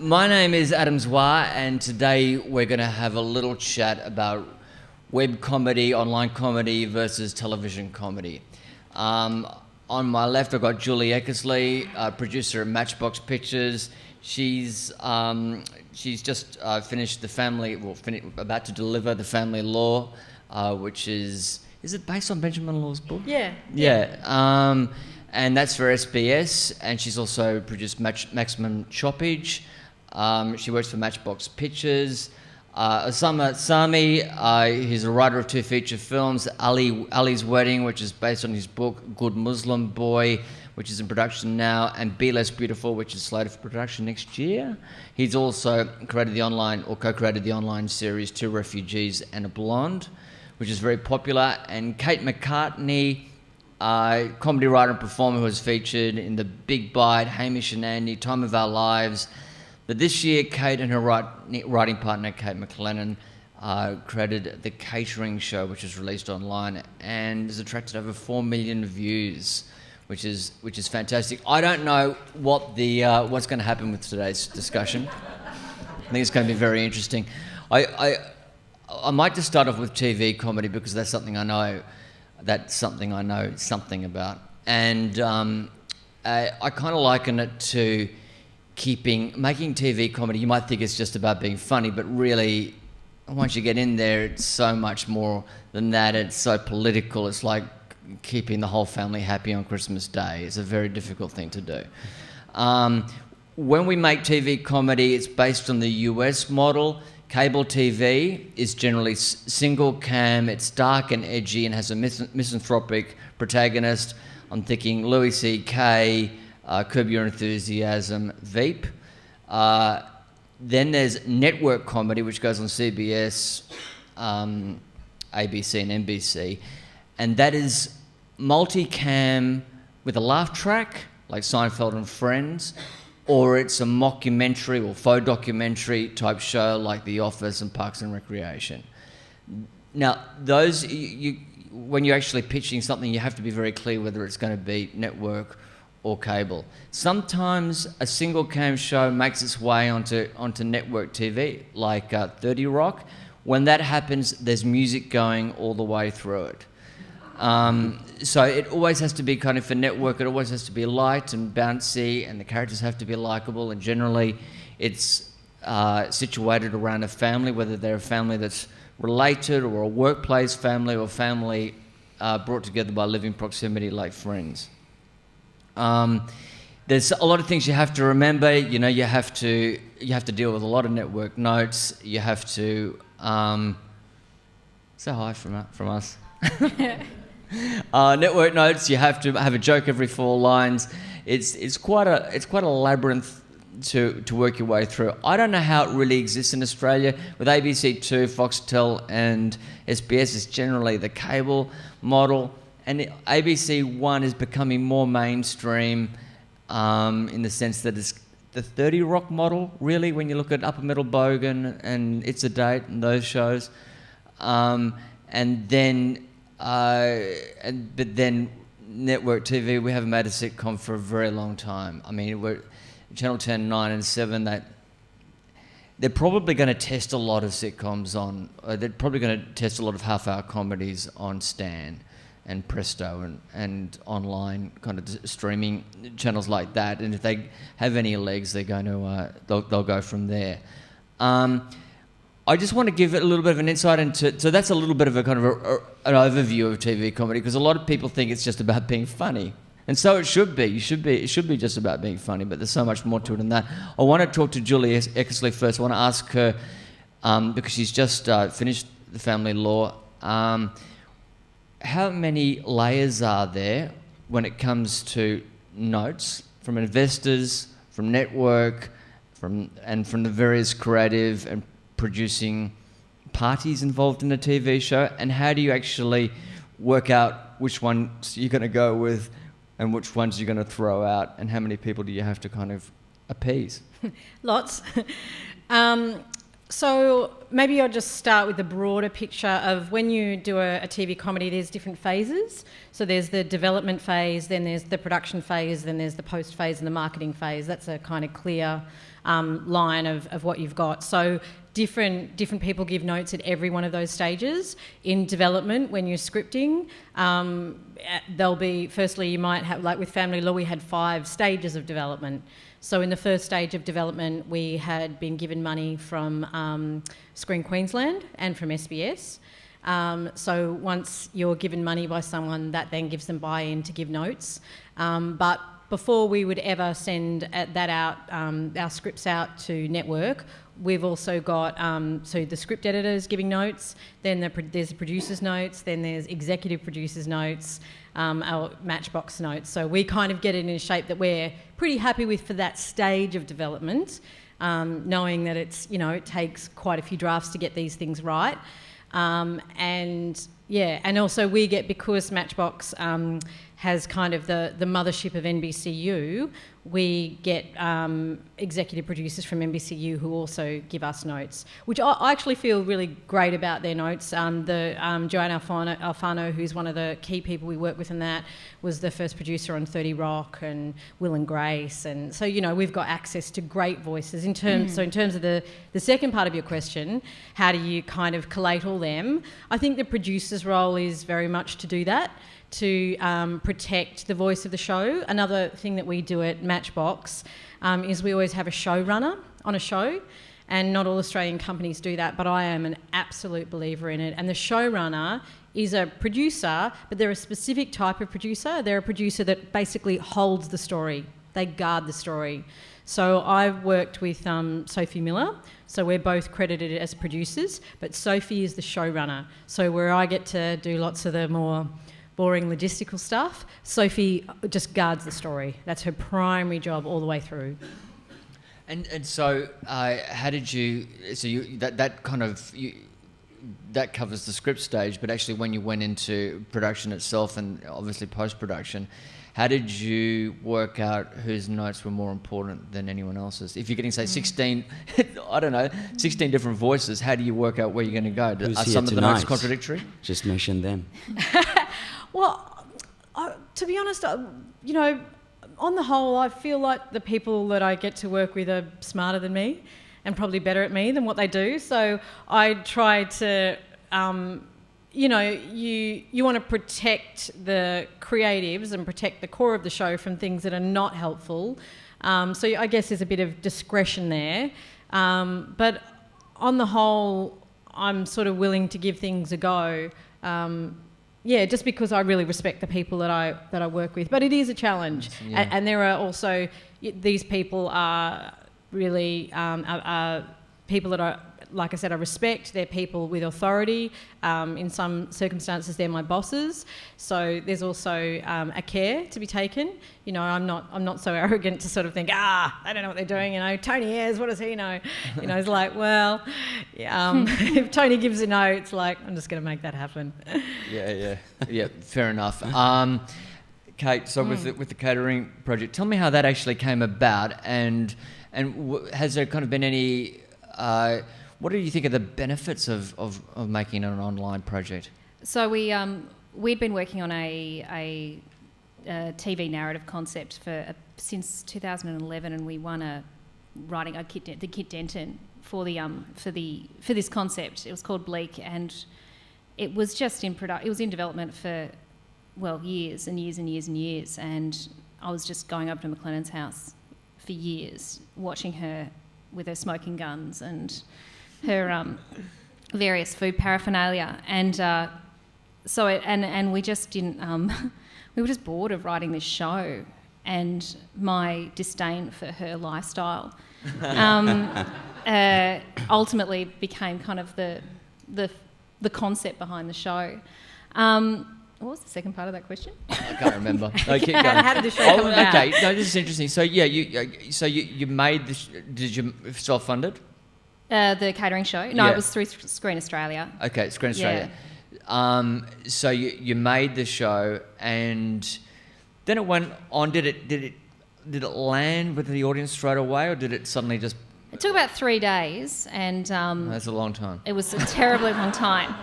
My name is Adam Zwar, and today we're going to have a little chat about web comedy, online comedy versus television comedy. On my left, I've got Julie Eckersley, producer at Matchbox Pictures. She's just finished about to deliver The Family Law, which is it based on Benjamin Law's book? Yeah. Yeah. And that's for SBS, and she's also produced Maximum Choppage. She works for Matchbox Pictures. Osamah, Sami, he's a writer of 2 feature films, Ali's Wedding, which is based on his book Good Muslim Boy, which is in production now, and Be Less Beautiful, which is slated for production next year. He's also co-created the online series Two Refugees and a Blonde, which is very popular. And Kate McCartney, comedy writer and performer who was featured in The Big Bite, Hamish and Andy, Time of Our Lives. But this year, Kate and her writing partner, Kate McLennan, created the Katering show, which is released online and has attracted over 4 million views, which is fantastic. I don't know what's going to happen with today's discussion. I think it's going to be very interesting. I might just start off with TV comedy because that's something I know. That's something I know something about, and I kind of liken it to making TV comedy. You might think it's just about being funny, but really, once you get in there, it's so much more than that. It's so political. It's like keeping the whole family happy on Christmas Day. It's a very difficult thing to do. When we make TV comedy, it's based on the US model. Cable TV is generally single cam. It's dark and edgy and has a misanthropic protagonist. I'm thinking Louis C.K., Curb Your Enthusiasm, Veep. Then there's network comedy, which goes on CBS, ABC and NBC. And that is multicam with a laugh track, like Seinfeld and Friends, or it's a mockumentary or faux documentary type show like The Office and Parks and Recreation. Now, those, when you're actually pitching something, you have to be very clear whether it's going to be network or cable. Sometimes a single cam show makes its way onto network TV, like 30 Rock. When that happens, there's music going all the way through it. So it always has to be kind of, for network, it always has to be light and bouncy, and the characters have to be likable, and generally it's situated around a family, whether they're a family that's related or a workplace family or family brought together by living proximity like Friends. There's a lot of things you have to remember. You know, you have to deal with a lot of network notes. You have to say hi from us. Network notes. You have to have a joke every 4 lines. It's quite a labyrinth to work your way through. I don't know how it really exists in Australia. With ABC2, Foxtel, and SBS, it's generally the cable model. And ABC One is becoming more mainstream in the sense that it's the 30 Rock model, really, when you look at Upper Middle Bogan and It's a Date and those shows. But then network TV, we haven't made a sitcom for a very long time. I mean, we're Channel 10, 9 and 7, they're probably going to test a lot of sitcoms on, they're probably going to test a lot of half-hour comedies on Stan and Presto and online kind of streaming channels like that, and if they have any legs, they're going to they'll go from there. I just want to give it a little bit of an insight into, so that's a little bit of a kind of an overview of TV comedy, because a lot of people think it's just about being funny, and so it should be. It should be just about being funny, but there's so much more to it than that. I want to talk to Julie Eckersley first. I want to ask her because she's just finished The Family Law. How many layers are there when it comes to notes from investors, from network, from the various creative and producing parties involved in a TV show? And how do you actually work out which ones you're going to go with and which ones you're going to throw out, and how many people do you have to kind of appease? Lots. So maybe I'll just start with the broader picture of when you do a TV comedy, there's different phases. So there's the development phase, then there's the production phase, then there's the post phase and the marketing phase. That's a kind of clear line of what you've got. So different people give notes at every one of those stages. In development, when you're scripting, there'll be, firstly, you might have, like with Family Law, we had 5 stages of development. So in the first stage of development, we had been given money from Screen Queensland and from SBS. So once you're given money by someone, that then gives them buy-in to give notes. But before we would ever send our scripts out to network, we've also got so the script editors giving notes, then there's the producer's notes, then there's executive producer's notes, our Matchbox notes. So we kind of get it in a shape that we're pretty happy with for that stage of development, knowing that it takes quite a few drafts to get these things right. And also we get, because Matchbox has kind of the mothership of NBCU, we get executive producers from NBCU who also give us notes, which I actually feel really great about their notes. Joanne Alfano, who's one of the key people we work with in that, was the first producer on 30 Rock and Will and Grace, and so we've got access to great voices. So in terms of the second part of your question, how do you kind of collate all them? I think the producer's role is very much to do that, to protect the voice of the show. Another thing that we do at Matchbox is we always have a showrunner on a show, and not all Australian companies do that, but I am an absolute believer in it. And the showrunner is a producer, but they're a specific type of producer. They're a producer that basically holds the story. They guard the story. So I've worked with Sophie Miller, so we're both credited as producers, but Sophie is the showrunner. So where I get to do lots of the more boring logistical stuff, Sophie just guards the story. That's her primary job all the way through. And so how did you, so you that kind of, that covers the script stage, but actually when you went into production itself and obviously post-production, how did you work out whose notes were more important than anyone else's? If you're getting, say, 16, I don't know, 16 different voices, how do you work out where you're going to go? Are some of the notes contradictory? Just mention them. Well, to be honest, on the whole, I feel like the people that I get to work with are smarter than me and probably better at me than what they do. So I try to, you want to protect the creatives and protect the core of the show from things that are not helpful. So I guess there's a bit of discretion there. But on the whole, I'm sort of willing to give things a go. Just because I really respect the people that I work with. But it is a challenge. Yeah. And there are also, these people are really are people that are, like I said, I respect. They're people with authority. In some circumstances, they're my bosses. So there's also a care to be taken. I'm not so arrogant to sort of think, they don't know what they're doing. Tony Ayres, what does he know? It's like, well, if Tony gives a note, it's like, I'm just going to make that happen. Yeah, fair enough. Kate, so with the Katering project, tell me how that actually came about, and has there kind of been any... what do you think are the benefits of making an online project? So we'd been working on a TV narrative concept since 2011, and we won writing the Kit Denton for this concept. It was called Bleak, and it was just it was in development for years and years and years and years, and I was just going over to McLennan's house for years, watching her with her smoking guns and her various food paraphernalia, and we just didn't. We were just bored of writing this show, and my disdain for her lifestyle ultimately became kind of the concept behind the show. What was the second part of that question? I can't remember. No, keep going. How did the show come about? Okay, no, this is interesting. So you made this. Did you self-funded? The Katering show? No, it was through Screen Australia. Okay, Screen Australia. Yeah. So you made the show, and then it went on. Did it land with the audience straight away, or did it suddenly just It took about 3 days, and That's a long time. it was a terribly long time.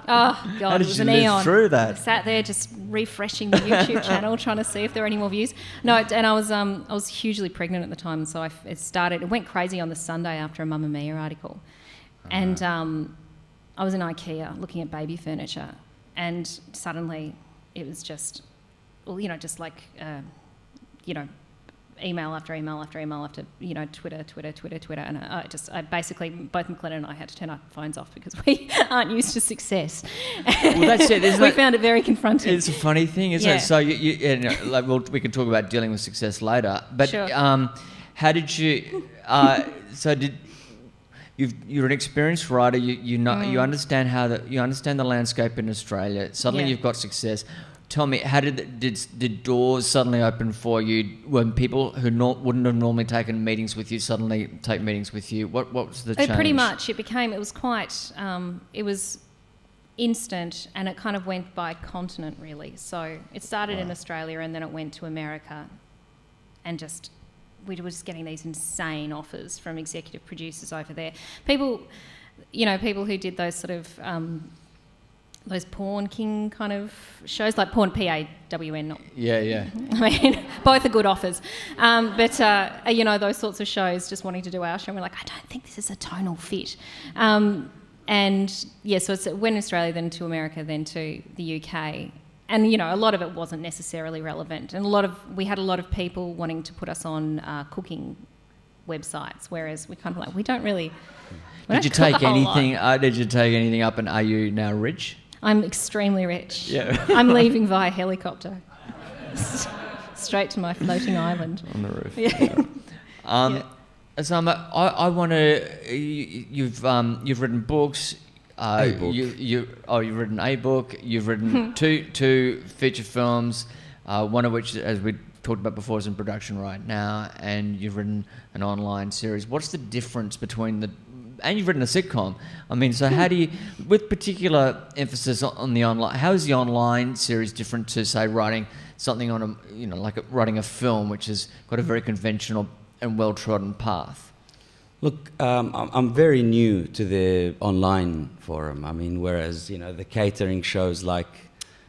Oh, God, How it did was you an live eon. through that? I sat there just refreshing the YouTube channel, trying to see if there were any more views. No, and I was hugely pregnant at the time, so it went crazy on the Sunday after a Mamma Mia article. And I was in IKEA looking at baby furniture, and suddenly it was just, well, you know, just like, you know, email after email after email after, you know, Twitter, and I basically, both McClellan and I had to turn our phones off because we aren't used to success. Well, that's it. We found it very confronting. It's a funny thing, isn't it? So we can talk about dealing with success later. But Sure. How did you? You're an experienced writer. You understand you understand the landscape in Australia. Suddenly you've got success. Tell me, how did doors suddenly open for you when people who wouldn't have normally taken meetings with you suddenly take meetings with you? What was the change? Pretty much, it was quite, it was instant, and it kind of went by continent really. So it started in Australia, and then it went to America, and we were just getting these insane offers from executive producers over there. People who did those sort of those Porn King kind of shows, like Porn PAWN. Not, yeah. I mean, both are good offers. But you know, those sorts of shows, just wanting to do our show, and we're like, I don't think this is a tonal fit. And yeah, so it went to Australia, then to America, then to the UK. And, you know, a lot of it wasn't necessarily relevant. And we had a lot of people wanting to put us on cooking websites, whereas we kind of like, we don't really... Did you take anything up, and are you now rich? I'm extremely rich. Yeah. I'm leaving via helicopter. Straight to my floating island. On the roof. Yeah. Osamah, I want to... You've written books... A book. You've written a book. You've written two feature films, one of which, as we talked about before, is in production right now, and you've written an online series. What's the difference between and you've written a sitcom. I mean, so how do you, with particular emphasis on the online, how is the online series different to, say, writing something on writing a film, which has got a very conventional and well-trodden path? Look, I'm very new to the online forum. I mean, whereas, you know, the catering shows like,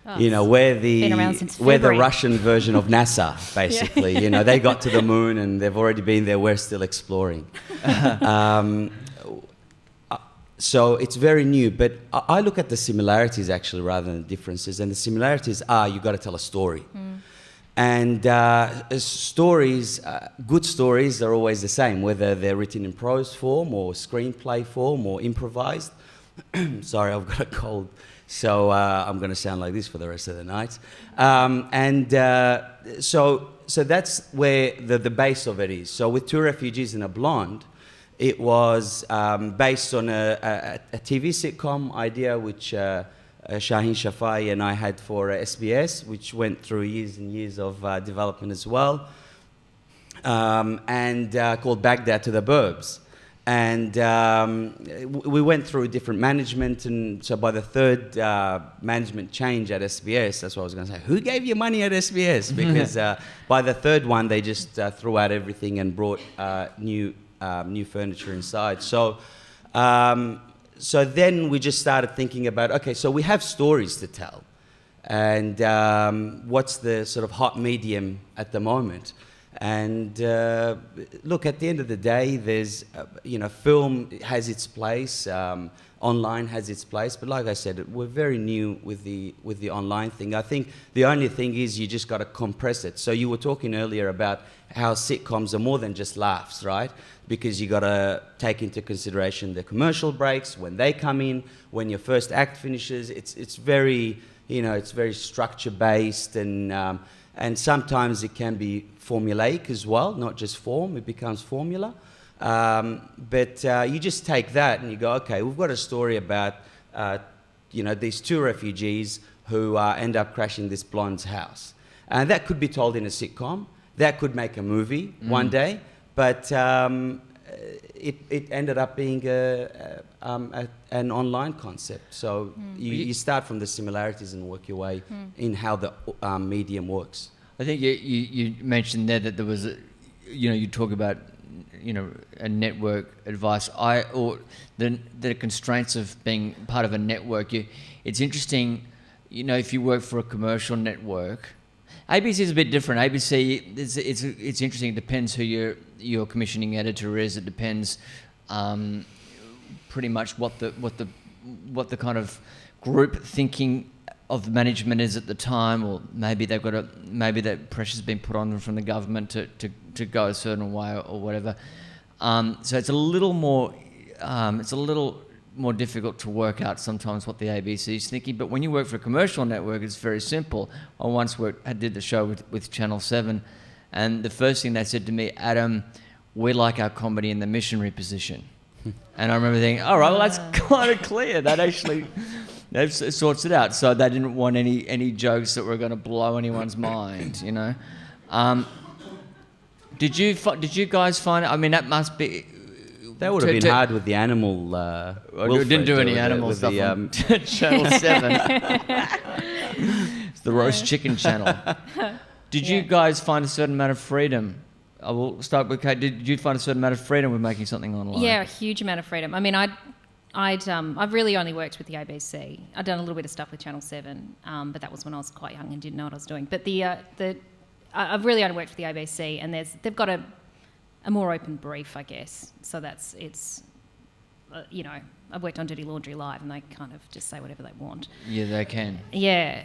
we're the Russian version of NASA, basically. You know, they got to the moon and they've already been there. We're still exploring. So it's very new, but I look at the similarities actually rather than the differences. And the similarities are you've got to tell a story. And stories, good stories are always the same, whether they're written in prose form or screenplay form or improvised. Sorry, I've got a cold, so I'm going to sound like this for the rest of the night. So that's where the base of it is. So with Two Refugees and a Blonde, it was based on a TV sitcom idea which Shaheen Shafai and I had for SBS, which went through years and years of development as well, and called Baghdad to the Burbs. And we went through different management, and so by the third management change at SBS, that's what I was going to say, who gave you money at SBS? Because by the third one, they just threw out everything and brought new furniture inside. So then we just started thinking about, okay, so we have stories to tell. And what's the sort of hot medium at the moment? And look, at the end of the day, there's, film has its place, online has its place. But like I said, we're very new with the online thing. I think the only thing is you just got to compress it. So you were talking earlier about how sitcoms are more than just laughs, right? Because you got to take into consideration the commercial breaks, when they come in, when your first act finishes. It's very, it's very structure based, and sometimes it can be formulaic as well, not just form. It becomes formula. But you just take that and you go, okay, we've got a story about these two refugees who end up crashing this blonde's house, and that could be told in a sitcom. That could make a movie one day. But it ended up being an online concept. So you start from the similarities and work your way in how the medium works. I think you mentioned there that there was, you talk about a network advice, or the constraints of being part of a network. It's interesting, if you work for a commercial network. ABC is a bit different. ABC, it's interesting. It depends who your commissioning editor is. It depends pretty much what the kind of group thinking of the management is at the time, or maybe that pressure's been put on them from the government to go a certain way or whatever. So it's a little more difficult to work out sometimes what the ABC is thinking. But when you work for a commercial network, it's very simple. I did the show with Channel 7, and the first thing they said to me, Adam, we like our comedy in the missionary position. And I remember thinking, all right, well, that's kind of clear. That sorts it out. So they didn't want any jokes that were going to blow anyone's mind, Did you guys find? I mean, that must be. That would have been hard with the animal. We didn't do any animal stuff on Channel 7. It's the roast chicken channel. Did you guys find a certain amount of freedom? I will start with Kate. Did you find a certain amount of freedom with making something online? Yeah, a huge amount of freedom. I mean, I've really only worked with the ABC. I've done a little bit of stuff with Channel 7, but that was when I was quite young and didn't know what I was doing. But I've really only worked with the ABC, and they've got a more open brief, I guess. So I've worked on Dirty Laundry Live, and they kind of just say whatever they want. Yeah, they can. Yeah,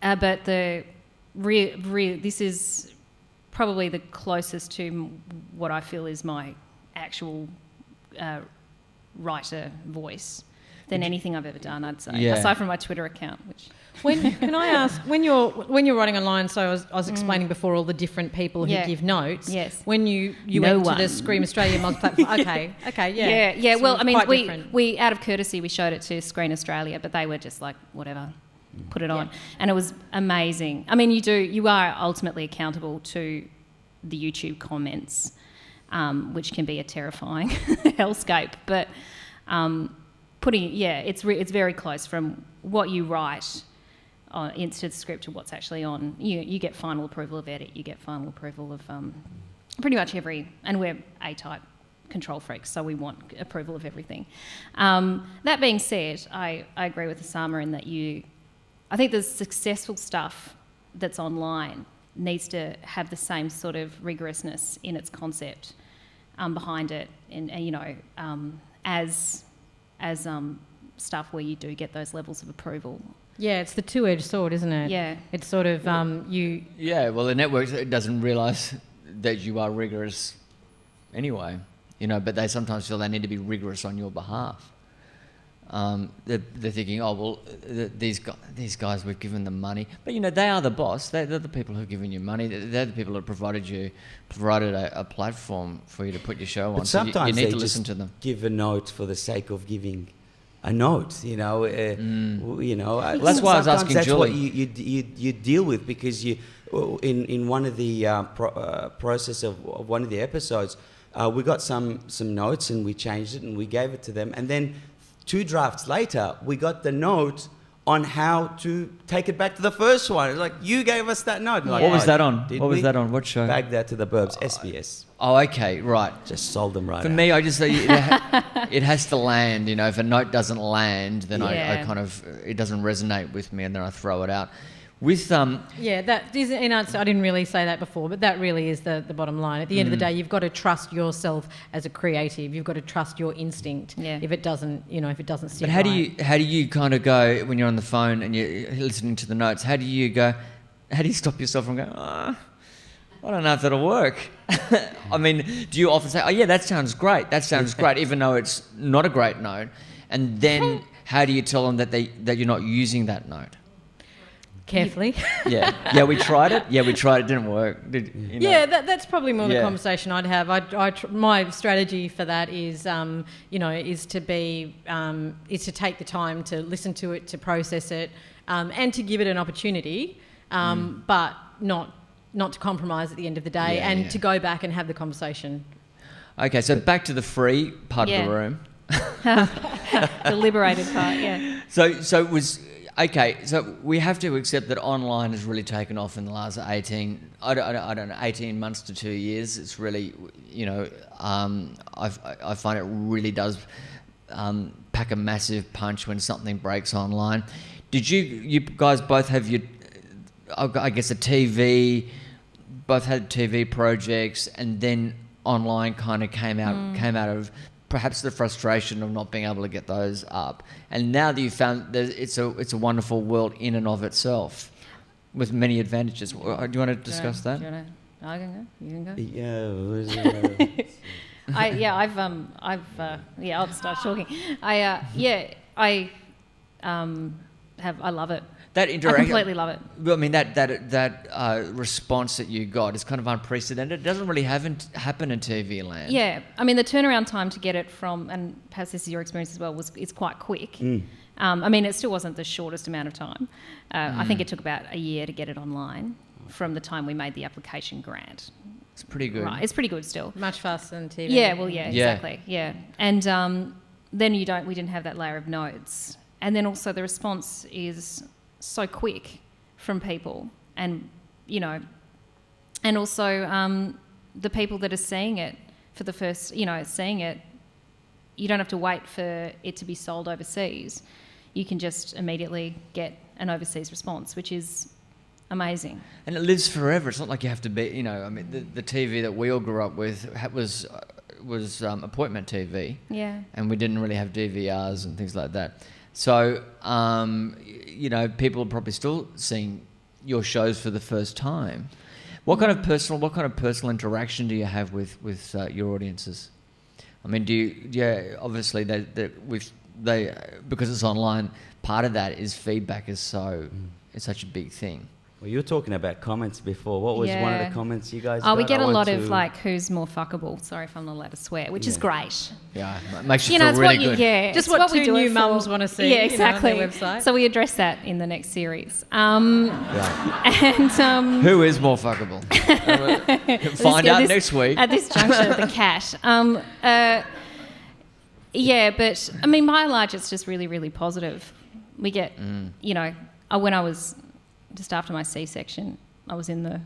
but this is probably the closest to what I feel is my actual writer voice than anything I've ever done, I'd say. Yeah. Aside from my Twitter account, which. Can I ask, when you're writing online, so I was explaining before all the different people who give notes. Yes. When you went to the Scream Australia multi-platform, okay, yeah. Yeah. So well, I mean, we out of courtesy, we showed it to Screen Australia, but they were just like, whatever, put it on, and it was amazing. I mean, you are ultimately accountable to the YouTube comments, which can be a terrifying hellscape, but it's very close from what you write into the script to what's actually on. You get final approval of edit, you get final approval of pretty much and we're A-type control freaks, so we want approval of everything. That being said, I agree with Osamah in that I think the successful stuff that's online needs to have the same sort of rigorousness in its concept behind it, and as stuff where you do get those levels of approval. Yeah, it's the two-edged sword, isn't it? Yeah. It's sort of Yeah, well, the network doesn't realise that you are rigorous anyway, but they sometimes feel they need to be rigorous on your behalf. They're thinking, oh, well, these guys, we've given them money. But, they are the boss. They're the people who've given you money. They're the people that provided a platform for you to put your show on. But sometimes you need they to listen just to them. give a note for the sake of giving a note, Well, that's why I was asking that's Julie. What you deal with, because in one of the process of one of the episodes, we got some notes and we changed it and we gave it to them, and then 2 drafts later we got the note on how to take it back to the first one. It's like, you gave us that note. Like, What was that on? Did What was we? that on? What show? Back that to the Burbs, SBS. Oh, okay, right. Just sold them right For out. me, I just say it has to land. If a note doesn't land, then I kind of, it doesn't resonate with me, and then I throw it out. With that is in answer. I didn't really say that before, but that really is the bottom line. At the end of the day, you've got to trust yourself as a creative. You've got to trust your instinct. Yeah. If it doesn't sit But how do you kind of go when you're on the phone and you're listening to the notes? How do you stop yourself from going, I don't know if that'll work? I mean, do you often say, oh yeah, that sounds great, even though it's not a great note? And then how do you tell them that you're not using that note? Carefully. Yeah, we tried it. It didn't work. Yeah, that's probably more the conversation I'd have. My strategy for that is, is to take the time to listen to it, to process it, and to give it an opportunity, but not to compromise at the end of the day, to go back and have the conversation. Okay, so back to the free part of the room. The liberated part, yeah. So it was. Okay, so we have to accept that online has really taken off in the last 18 months to 2 years. It's really, I find it really does pack a massive punch when something breaks online. Did you guys both have I guess both had TV projects, and then online kind of came out of perhaps the frustration of not being able to get those up, and now that you found that it's a wonderful world in and of itself, with many advantages. Do you want to discuss that? I can go. You can go. Yeah. I'll start talking. I love it. That interaction, I completely love it. I mean, that response that you got is kind of unprecedented. It doesn't really happen in TV land. Yeah, I mean, the turnaround time to get it from, and perhaps this is your experience as well, is quite quick. I mean, it still wasn't the shortest amount of time. I think it took about a year to get it online from the time we made the application grant. It's pretty good. Right, it's pretty good still. Much faster than TV. Yeah, well, yeah, exactly. Yeah, and then we didn't have that layer of notes, and then also the response is so quick from people, and and also the people that are seeing it for the first, seeing it, you don't have to wait for it to be sold overseas. You can just immediately get an overseas response, which is amazing. And it lives forever. It's not like you have to be, I mean, the TV that we all grew up with was appointment TV. Yeah. And we didn't really have DVRs and things like that. So, people are probably still seeing your shows for the first time. What kind of personal interaction do you have with your audiences? I mean, obviously they because it's online, part of that is feedback is such a big thing. Well, you were talking about comments before. What was one of the comments you guys got? Oh, we get a lot of who's more fuckable. Sorry if I'm not allowed to swear, which is great. Yeah, it makes you feel really good. Just what two new mums want to see. Yeah, exactly. On their website. So we address that in the next series. Right. And who is more fuckable? Find out next week. At this juncture, the cat. But I mean, by and large, it's just really, really positive. We get, when I was just after my C-section, I was in the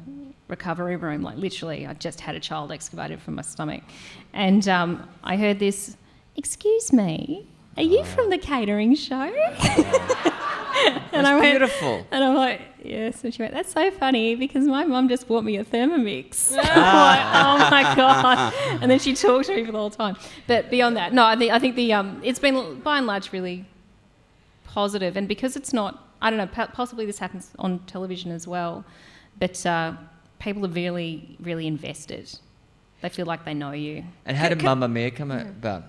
recovery room, like literally, I just had a child excavated from my stomach. And I heard this, "Excuse me, are you from the Katering show?" And beautiful. And I'm like, yes. And she went, "That's so funny because my mum just bought me a Thermomix." I'm like, oh my God. And then she talked to me for the whole time. But beyond that, no, I think it's been by and large really positive. And because it's not, I don't know, possibly this happens on television as well, but people are really, really invested. They feel like they know you. And how did Mamma Mia come about?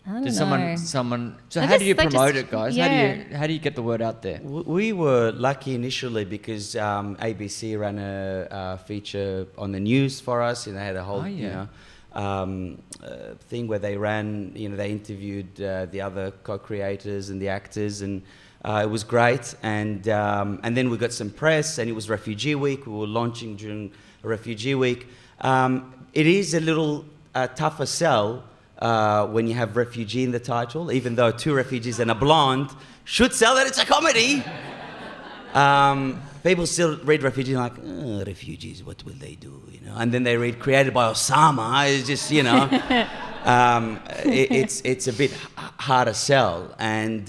I don't Did know. someone? So how do you promote it, guys? Yeah. How do you get the word out there? We were lucky initially because ABC ran a feature on the news for us, and they had a whole thing where they ran. They interviewed the other co-creators and the actors, and it was great. And then we got some press, and it was Refugee Week. We were launching during Refugee Week. It is a little tougher sell. When you have refugee in the title, even though two refugees and a blonde should sell that it's a comedy. People still read refugee like, refugees, what will they do? And then they read created by Osamah. It's just, it's a bit harder sell. And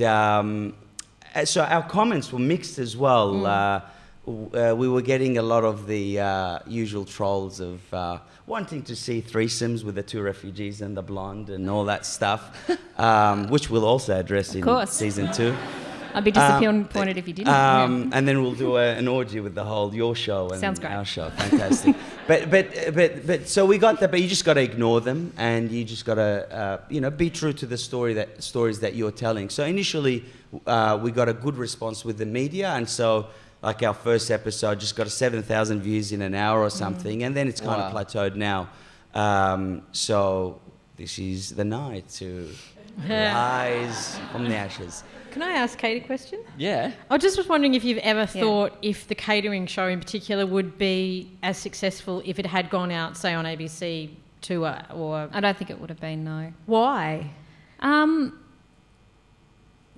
so our comments were mixed as well. We were getting a lot of the usual trolls of wanting to see threesomes with the two refugees and the blonde and all that stuff, which we'll also address in season 2. I'd be disappointed if you didn't. And then we'll do an orgy with the whole your show and our show. Fantastic. but so we got that. But you just got to ignore them, and you just got to be true to the stories that you're telling. So initially, we got a good response with the media, and so. Like our first episode just got 7,000 views in an hour or something, and then it's kind of plateaued now. So this is the night to rise from the ashes. Can I ask Kate a question? Yeah. I just was wondering if you've ever thought if the Katering show in particular would be as successful if it had gone out, say, on ABC Two or... I don't think it would have been, no. Why?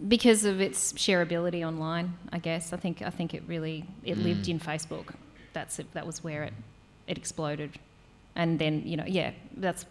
Because of its shareability online, I guess. I think it really lived in Facebook. That was where it exploded, and then that's.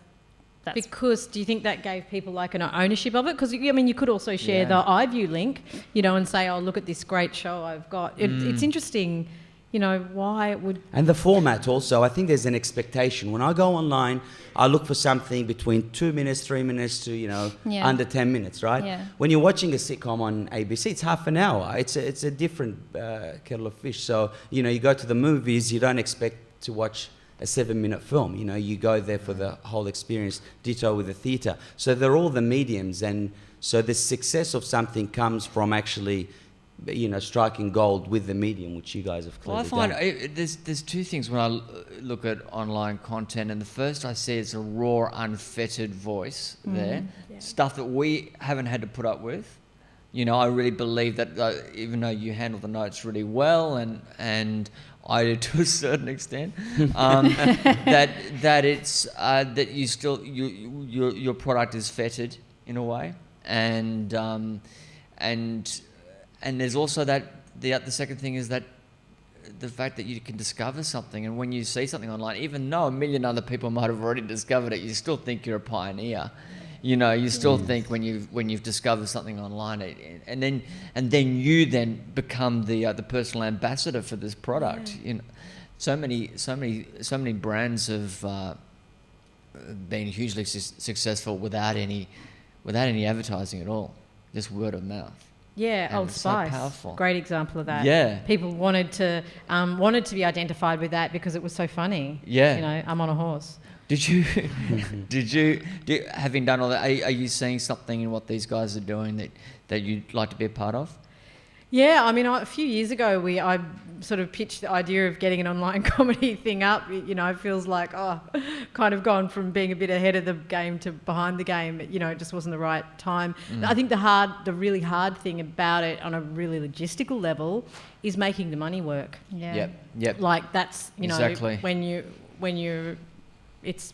Because do you think that gave people like an ownership of it? Because you could also share the iView link, and say, "Oh, look at this great show I've got." It's interesting. Why it would... And the format also, I think there's an expectation. When I go online, I look for something between 2 minutes, 3 minutes to, under 10 minutes, right? Yeah. When you're watching a sitcom on ABC, it's half an hour. It's a different kettle of fish. So, you go to the movies, you don't expect to watch a 7-minute film. You go there for the whole experience, ditto with the theatre. So they're all the mediums. And so the success of something comes from actually... striking gold with the medium, which you guys have clearly done. Well, I find there's two things when I look at online content, and the first I see is a raw, unfettered voice there, stuff that we haven't had to put up with. I really believe that even though you handle the notes really well, and I do to a certain extent, that it's that you still your product is fettered in a way, and there's also that the second thing is that the fact that you can discover something, and when you see something online, even though a million other people might have already discovered it, you still think you're a pioneer. You still think when you've discovered something online, and then you become the personal ambassador for this product. So many brands have been hugely successful without any advertising at all, just word of mouth. Yeah, And Old it's so Spice, powerful. great example of that. Yeah. People wanted to be identified with that because it was so funny. Yeah. I'm on a horse. Did you, having done all that, are you seeing something in what these guys are doing that you'd like to be a part of? Yeah, a few years ago, I sort of pitched the idea of getting an online comedy thing up. It feels like, kind of gone from being a bit ahead of the game to behind the game. It just wasn't the right time. I think the really hard thing about it on a really logistical level is making the money work. Yeah. Yep. Like that's, Exactly. when you, it's,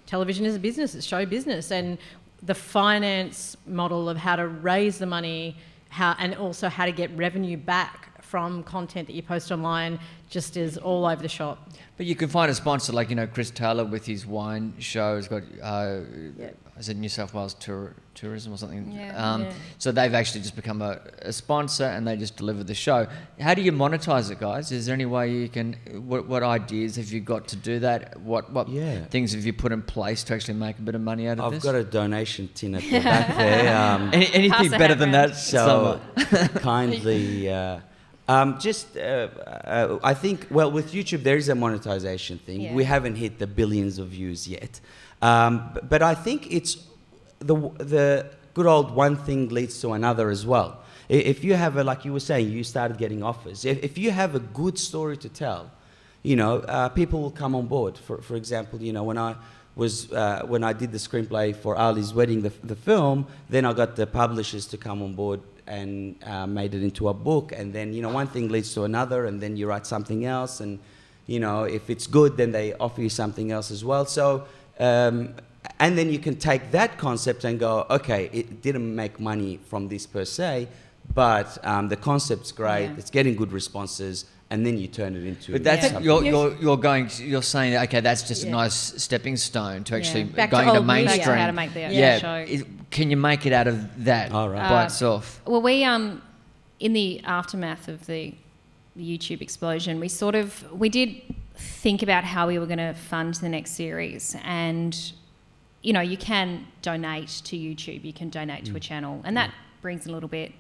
television is a business, it's show business, and the finance model of how to raise the money, and also how to get revenue back from content that you post online just is all over the shop. But you can find a sponsor like, Chris Taylor with his wine show has got, is it New South Wales Tourism or something? Yeah. So they've actually just become a sponsor, and they just deliver the show. How do you monetize it, guys? Is there any way you can, what ideas have you got to do that? What things have you put in place to actually make a bit of money out of this? I've got a donation tin at the back there. Anything better than that? So kindly... I think, with YouTube, there is a monetization thing. Yeah. We haven't hit the billions of views yet. But I think it's the good old one thing leads to another as well. If you have like you were saying, you started getting offers. If you have a good story to tell, people will come on board. For example, when I did the screenplay for Ali's Wedding, the film, then I got the publishers to come on board and made it into a book, and then one thing leads to another, and then you write something else, and if it's good, then they offer you something else as well. So and then you can take that concept and go, okay, it didn't make money from this per se, but the concept's great, it's getting good responses, and then you turn it into. But that's you're saying that, okay, that's just a nice stepping stone to actually going to mainstream. Back to how to make the show. Can you make it out of that by itself? Well, we in the aftermath of the YouTube explosion, we did think about how we were going to fund the next series, and you can donate to YouTube, you can donate to a channel, and that brings a little bit.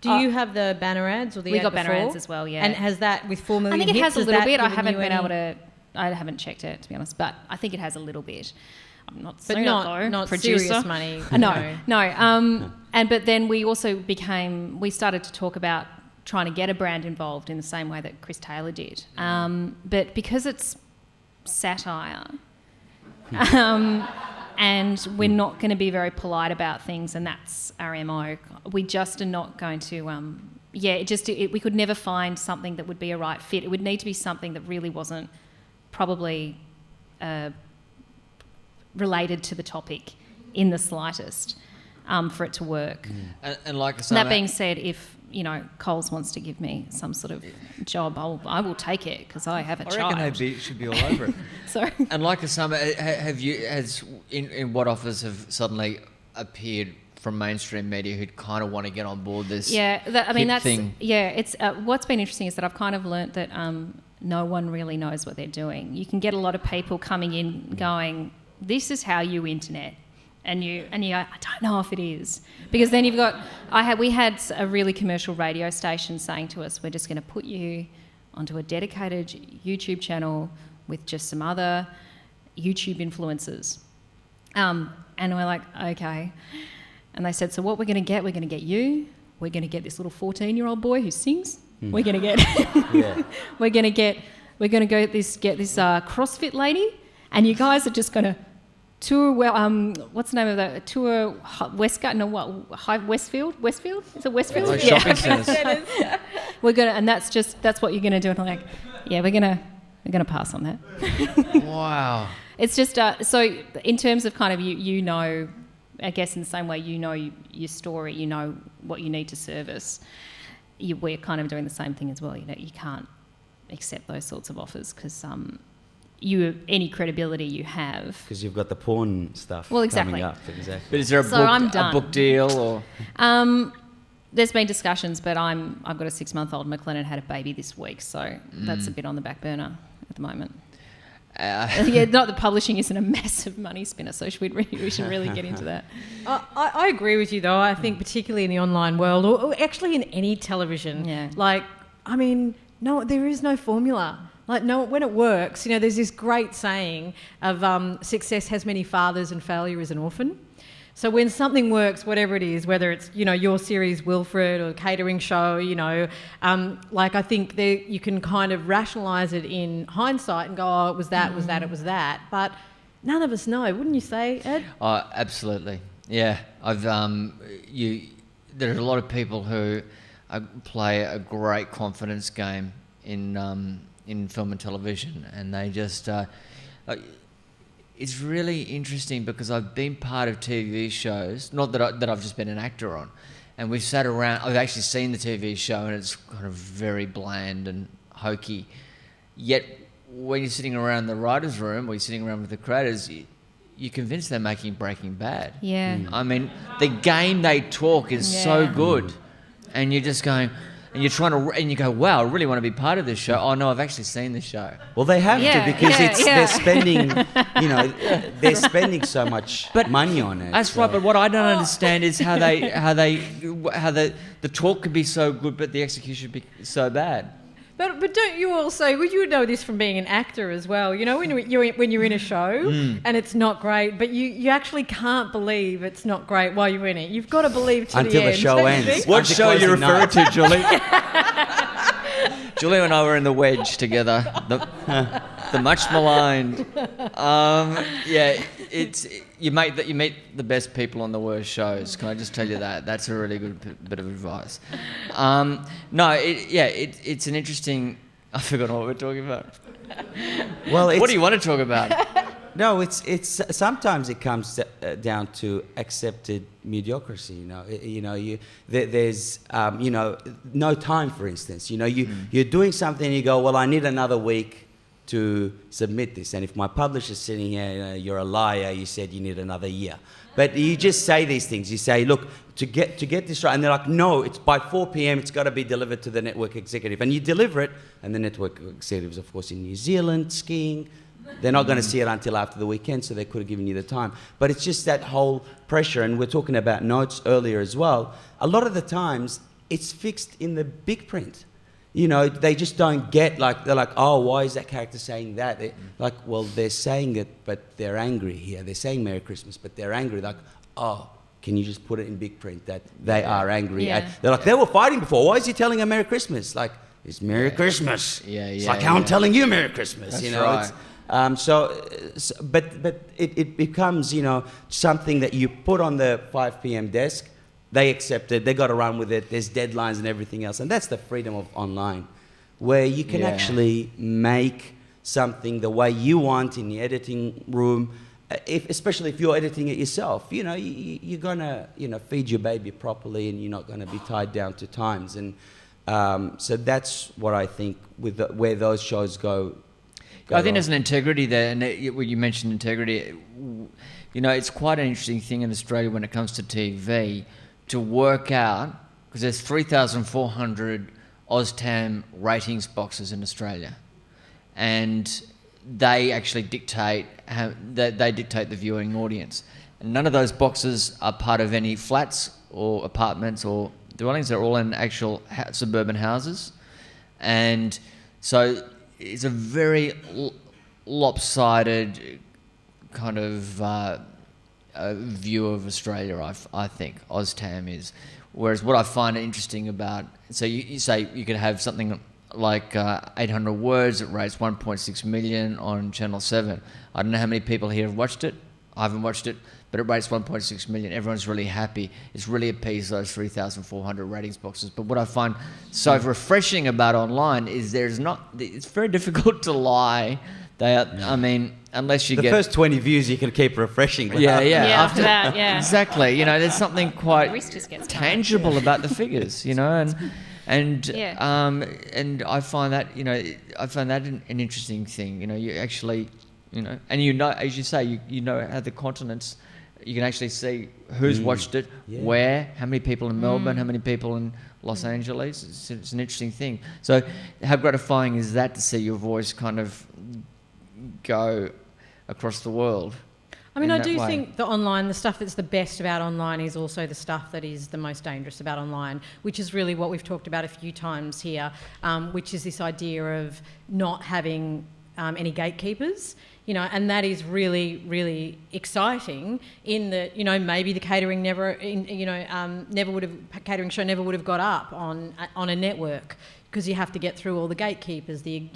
Do you have the banner ads or the we ad got banner before? ads as well, yeah. And has that, with 4 million I think it hits, has a little bit. I haven't given been you able to. I haven't checked it, to be honest, but I think it has a little bit. I'm not But saying not producer. serious money. No. But then we also we started to talk about trying to get a brand involved in the same way that Chris Taylor did. But because it's satire, and we're not going to be very polite about things, and that's our MO. We just are not going to. We could never find something that would be a right fit. It would need to be something that really wasn't probably related to the topic in the slightest. for it to work. And like And that being said, if Coles wants to give me some sort of job, I will take it because I have a child. I reckon they should be all over it. Sorry. And like Osamah, in what offers have suddenly appeared from mainstream media who'd kind of want to get on board this? Yeah, that's thing? Yeah. It's what's been interesting is that I've kind of learnt that no one really knows what they're doing. You can get a lot of people coming in going, "This is how you internet." And you go, I don't know if it is, because then you've got we had a really commercial radio station saying to us, we're just going to put you onto a dedicated YouTube channel with just some other YouTube influencers, and we're like, okay. And they said, so what we're going to get you. We're going to get this little 14-year-old boy who sings. We're going to get we're going to get this CrossFit lady, and you guys are just going to tour, what's the name of that? Tour Westfield? No, what? Westfield? Westfield? Is it Westfield? Like shopping centres. We're gonna, and that's what you're gonna do. And I'm like, yeah, we're gonna pass on that. Wow. It's just so in terms of kind of I guess in the same way your story, you know what you need to service. We're kind of doing the same thing as well. You can't accept those sorts of offers because any credibility you have. Because you've got the porn stuff exactly. coming up. Exactly. But is there a book deal or? There's been discussions, but I've got a 6-month-old. McLennan had a baby this week, so that's a bit on the back burner at the moment. Not the publishing isn't a massive money spinner, so we should really get into that. I agree with you, though. I think particularly in the online world, or actually in any television, there is no formula. Like, no, when it works, there's this great saying of success has many fathers and failure is an orphan. So when something works, whatever it is, whether it's, your series Wilfred or Katering show, I think you can kind of rationalise it in hindsight and go, oh, it was that, it was that. But none of us know, wouldn't you say, Ed? Oh, absolutely. Yeah. There's a lot of people who play a great confidence game in film and television, and they just it's really interesting because I've been part of TV shows, not that I've just been an actor on, and we've sat around. I've actually seen the TV show, and it's kind of very bland and hokey. Yet when you're sitting around the writers' room or you're sitting around with the creators, you're convinced they're making Breaking Bad. Yeah. I mean, the game they talk is so good, and you're just going. And you're and you go, wow, I really want to be part of this show. Oh no, I've actually seen the show. Well, they have to because they're spending, they're spending so much money on it. That's right. But what I don't understand is how the talk could be so good, but the execution be so bad. But don't you also, well, you would know this from being an actor as well, when you're in a show and it's not great, but you actually can't believe it's not great while you're in it. You've got to believe to until the the show ends. What show are you referring to, Julie? Julie and I were in The Wedge together, the much maligned. You meet the best people on the worst shows. Can I just tell you that? That's a really good bit of advice. It's an interesting. I forgot what we're talking about. Well, what do you want to talk about? No, it's sometimes it comes down to accepted mediocrity. There's no time, for instance. You're doing something and you go, well, I need another week to submit this, and if my publisher's sitting here, you're a liar, you said you need another year. But you just say these things. You say, look, to get this right, and they're like, no, it's by 4 p.m. it's got to be delivered to the network executive, and you deliver it, and the network executives, of course, in New Zealand skiing. They're not going to see it until after the weekend, so they could have given you the time. But it's just that whole pressure, and we're talking about notes earlier as well. A lot of the times, it's fixed in the big print. They just don't get, they're like, oh, why is that character saying that? They're saying it, but they're angry here. They're saying Merry Christmas, but they're angry. Like, oh, can you just put it in big print that they are angry? Yeah. They're like, they were fighting before. Why is he telling them Merry Christmas? Like, it's Merry Christmas. It's like how I'm telling you Merry Christmas. That's right. But it becomes, something that you put on the 5 p.m. desk. They accept it. They got to run with it. There's deadlines and everything else. And that's the freedom of online, where you can actually make something the way you want in the editing room especially if you're editing it yourself, you're gonna feed your baby properly, and you're not gonna be tied down to times. And so that's what I think with where those shows go. I think there's an integrity there, and you mentioned integrity. It's quite an interesting thing in Australia when it comes to TV to work out, because there's 3,400 OzTam ratings boxes in Australia, and they actually dictate they dictate the viewing audience. And none of those boxes are part of any flats or apartments or dwellings. They're all in actual suburban houses, and so it's a very lopsided kind of view of Australia, I think, OzTam is. Whereas what I find interesting about, so you say you could have something like 800 words, it rates 1.6 million on Channel 7. I don't know how many people here have watched it. I haven't watched it, but it rates 1.6 million. Everyone's really happy. It's really appeased those 3,400 ratings boxes. But what I find so refreshing about online is it's very difficult to lie. I mean, unless you the get... first 20 views you can keep refreshing. Yeah. After that, yeah. Exactly. There's something quite The risk just gets tangible about the figures, and I find that an interesting thing. You actually, and as you say, you know how the continents, you can actually see who's watched it, where, how many people in Melbourne, how many people in Los Angeles. It's an interesting thing. So how gratifying is that to see your voice kind of go across the world? I mean, I do think the stuff that's the best about online is also the stuff that is the most dangerous about online, which is really what we've talked about a few times here, which is this idea of not having any gatekeepers, and that is really, really exciting in that, maybe the catering catering show never would have got up on a network, because you have to get through all the gatekeepers, the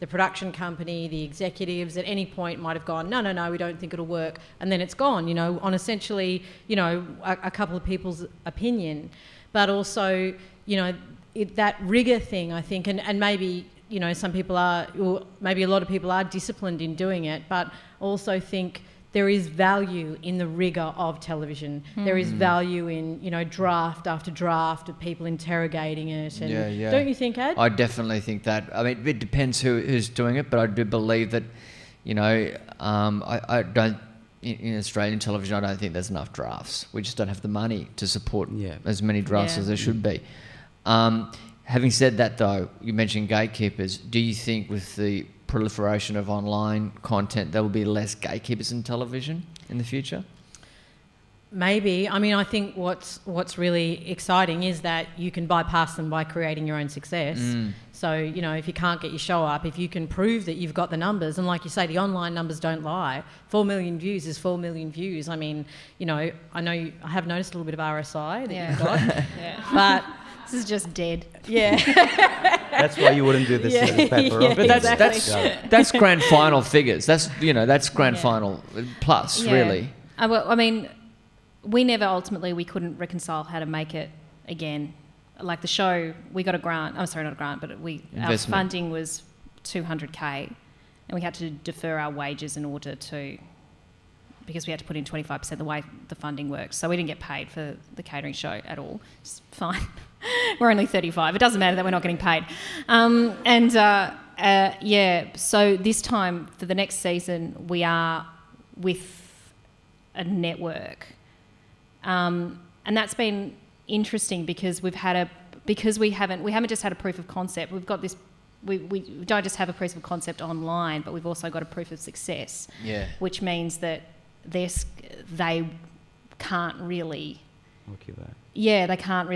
production company, the executives at any point might have gone, no, we don't think it'll work, and then it's gone, on essentially, a couple of people's opinion. But also, that rigour thing, I think, and maybe, some people are, or maybe a lot of people are disciplined in doing it, but also think there is value in the rigour of television. There is value in, draft after draft of people interrogating it. And don't you think, Ed? I definitely think that. I mean, it depends who's doing it, but I do believe that, I don't, in Australian television, I don't think there's enough drafts. We just don't have the money to support as many drafts as there should be. Having said that, though, you mentioned gatekeepers. Do you think with the proliferation of online content, there will be less gatekeepers in television in the future? Maybe. I mean, I think what's really exciting is that you can bypass them by creating your own success. So, if you can't get your show up, if you can prove that you've got the numbers, and like you say, the online numbers don't lie. 4 million views is 4 million views. I mean, I know I have noticed a little bit of RSI that you've got, but... This is just dead. Yeah. That's why you wouldn't do this paper. But that's grand final figures. That's grand final plus, really. Well, I mean, we couldn't reconcile how to make it again. Like the show, we got a grant. I'm sorry, not a grant, but our funding was $200K, and we had to defer our wages in order to, because we had to put in 25% the way the funding works. So we didn't get paid for the catering show at all. It's fine. We're only 35. It doesn't matter that we're not getting paid. So this time for the next season, we are with a network. And that's been interesting because we haven't just had a proof of concept. We've got this. We don't just have a proof of concept online, but we've also got a proof of success. Yeah. Which means that they can't really. Yeah, they can't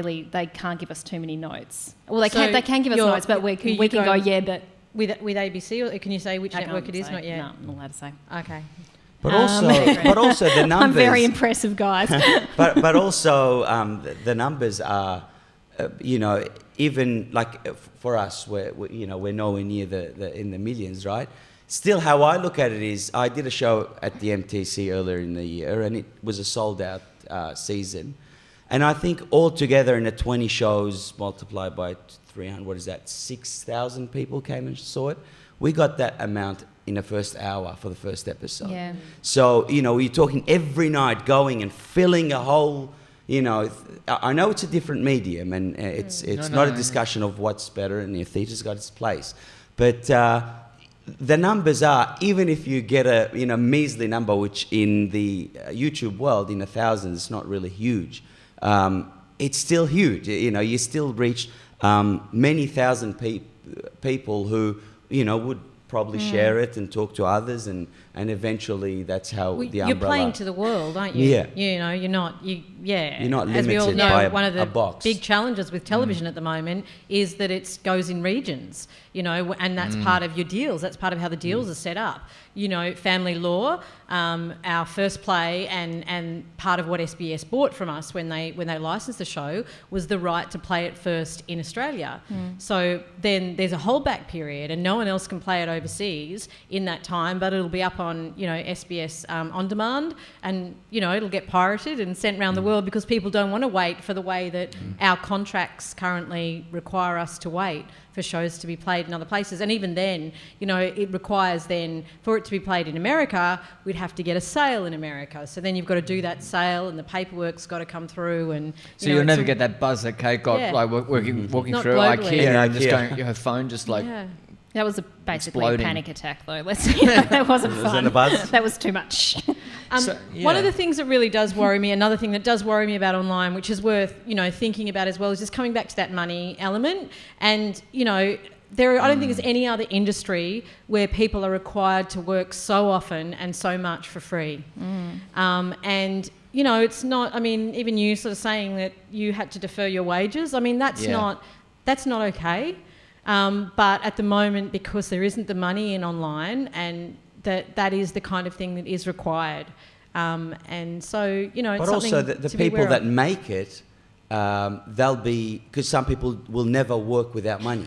give us too many notes. Well, they can give us notes, but we can go, but with ABC, or can you say which network it is? Not yet. No, I'm not allowed to say. Okay. But also the numbers. I'm very impressive, guys. but also the numbers are, even like for us, we're nowhere near in the millions, right? Still, how I look at it is, I did a show at the MTC earlier in the year, and it was a sold-out season. And I think altogether in the 20 shows multiplied by 300, 6,000 people came and saw it. We got that amount in the first hour for the first episode. Yeah. So, you're talking every night going and filling a whole, I know it's a different medium, and it's not a discussion of what's better, and theatre's got its place. But the numbers are, even if you get a measly number, which in the YouTube world, in the thousands, it's not really huge, it's still huge. You still reach many thousand people who, would probably share it and talk to others, and eventually that's how the umbrella... You're playing to the world, aren't you? Yeah. You're not limited as we all know, by one of the a box. big challenges with television at the moment is that it goes in regions, and that's part of your deals. That's part of how the deals are set up. Family law, our first play, and part of what SBS bought from us when they licensed the show was the right to play it first in Australia. So then there's a holdback period, and no one else can play it overseas in that time, but it'll be up on SBS on demand, and it'll get pirated and sent around the world because people don't want to wait for the way that our contracts currently require us to wait for shows to be played in other places. And even then, it requires then for it to be played in America, we'd have to get a sale in America. So then you've got to do that sale, and the paperwork's got to come through. And so you'll never get that buzz that Kate got, like walking Not through globally. IKEA and just going, her phone just like... Yeah. That was basically Exploding. a panic attack, though. That wasn't fun. Was that a buzz? That was too much. One of the things that really does worry me, another thing that does worry me about online, which is worth thinking about as well, is just coming back to that money element. And I don't think there's any other industry where people are required to work so often and so much for free. And it's not. I mean, even you sort of saying that you had to defer your wages. I mean, that's not okay. But at the moment, because there isn't the money in online, and that is the kind of thing that is required. And so, it's but also something the to be people aware that of. make it, they'll be, because some people will never work without money,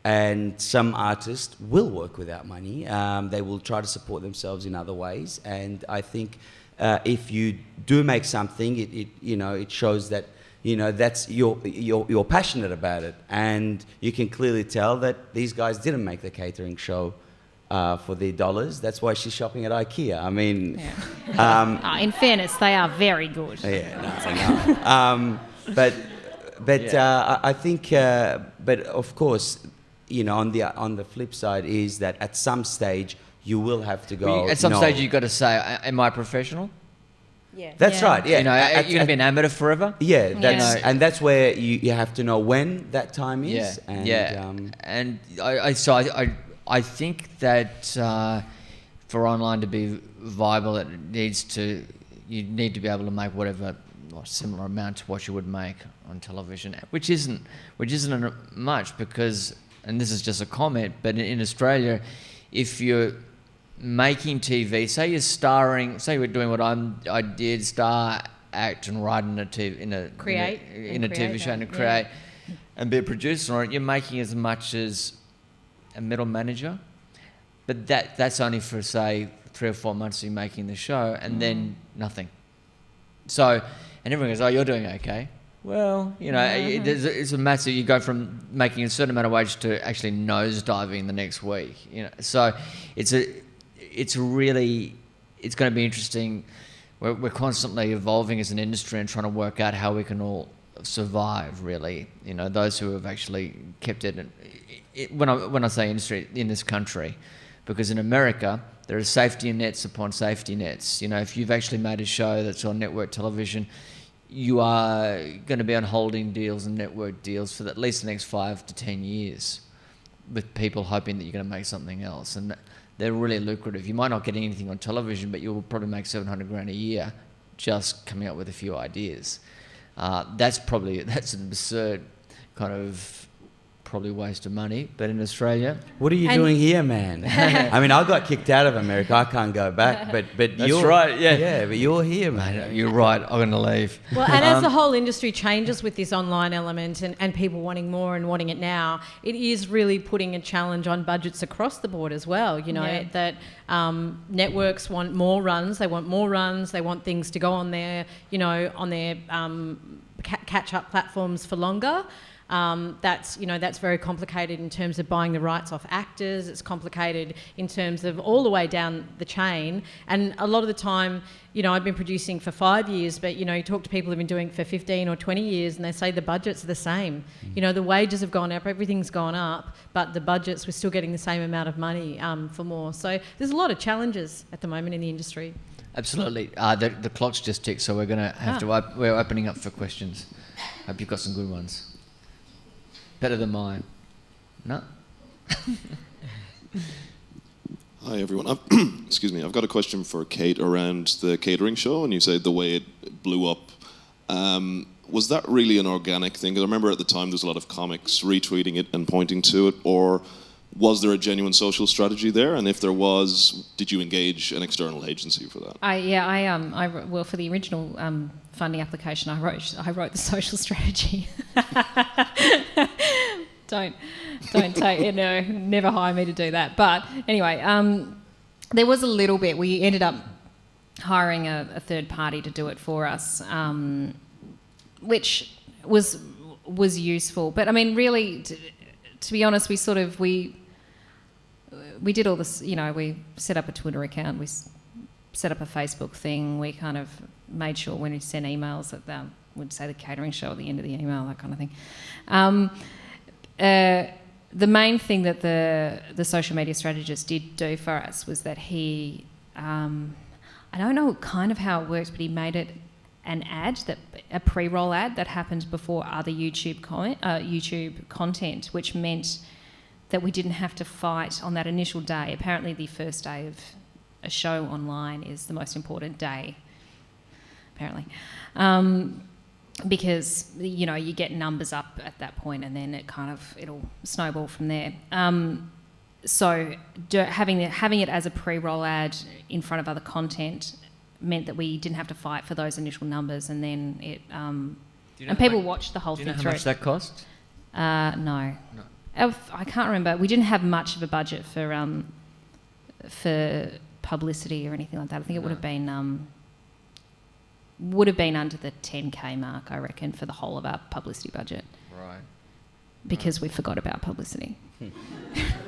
and some artists will work without money. They will try to support themselves in other ways, and I think if you do make something, it shows that that's you're passionate about it, and you can clearly tell that these guys didn't make the catering show for their dollars. That's why she's shopping at IKEA. I mean, In fairness, they are very good. I think, but of course, on the flip side is that at some stage you will have to go. At some stage, you've got to say, "Am I professional?" Yeah. That's right. Yeah, Are you going to be an amateur forever? Yeah, and that's where you have to know when that time is. And I think that for online to be viable, you need to be able to make whatever or similar amount to what you would make on television, which isn't much, because, and this is just a comment, but in Australia, if you're making TV, say you're doing what I did, star, act and write in a TV show and create and be a producer on it, you're making as much as a middle manager, but that's only for, say, 3 or 4 months you're making the show, and then nothing. So, and everyone goes, "Oh, you're doing okay." Well, it's a massive. You go from making a certain amount of wage to actually nosediving the next week. So it's going to be interesting. We're constantly evolving as an industry and trying to work out how we can all survive. Really, those who have actually kept it. When I say industry in this country, because in America there are safety nets upon safety nets. If you've actually made a show that's on network television, you are going to be on holding deals and network deals for at least the next 5 to 10 years, with people hoping that you're going to make something else, and they're really lucrative. You might not get anything on television, but you'll probably make $700,000 a year just coming up with a few ideas. That's an absurd kind of probably waste of money, but in Australia... What are you doing here, man? I mean, I got kicked out of America. I can't go back, but That's right, yeah. Yeah, but you're here, man. You're right, I'm going to leave. Well, and as the whole industry changes with this online element and people wanting more and wanting it now, it is really putting a challenge on budgets across the board as well, that networks want more runs, they want things to go on their catch-up platforms for longer. That's very complicated in terms of buying the rights off actors. It's complicated in terms of all the way down the chain. And a lot of the time, I've been producing for 5 years, but, you talk to people who've been doing it for 15 or 20 years and they say the budgets are the same. The wages have gone up, everything's gone up, but the budgets, we're still getting the same amount of money for more. So there's a lot of challenges at the moment in the industry. Absolutely. The clock's just ticked, so we're going to have we're opening up for questions. Hope you've got some good ones. Better than mine. No? Hi, everyone. Excuse me. I've got a question for Kate around the catering show, and you said the way it blew up. Was that really an organic thing? 'Cause I remember at the time there was a lot of comics retweeting it and pointing to it, or was there a genuine social strategy there? And if there was, did you engage an external agency for that? Well, for the original funding application, I wrote the social strategy. Don't take it. No, never hire me to do that. But anyway, there was a little bit. We ended up hiring a third party to do it for us, which was useful. But I mean, really, to be honest, we did all this. We set up a Twitter account. We set up a Facebook thing. We kind of made sure when we sent emails that would say the catering show at the end of the email, that kind of thing. The main thing that the social media strategist did do for us was that he, I don't know kind of how it works, but he made it an ad, a pre-roll ad that happened before other YouTube content, which meant that we didn't have to fight on that initial day. Apparently the first day of a show online is the most important day, apparently. Because, you get numbers up at that point and then it'll snowball from there. So having it as a pre-roll ad in front of other content meant that we didn't have to fight for those initial numbers, and then and people watched the whole thing through. Do you know how much that cost? No. I can't remember. We didn't have much of a budget for publicity or anything like that. I think it would have been under the 10K mark, I reckon, for the whole of our publicity budget. Right. Because we forgot about publicity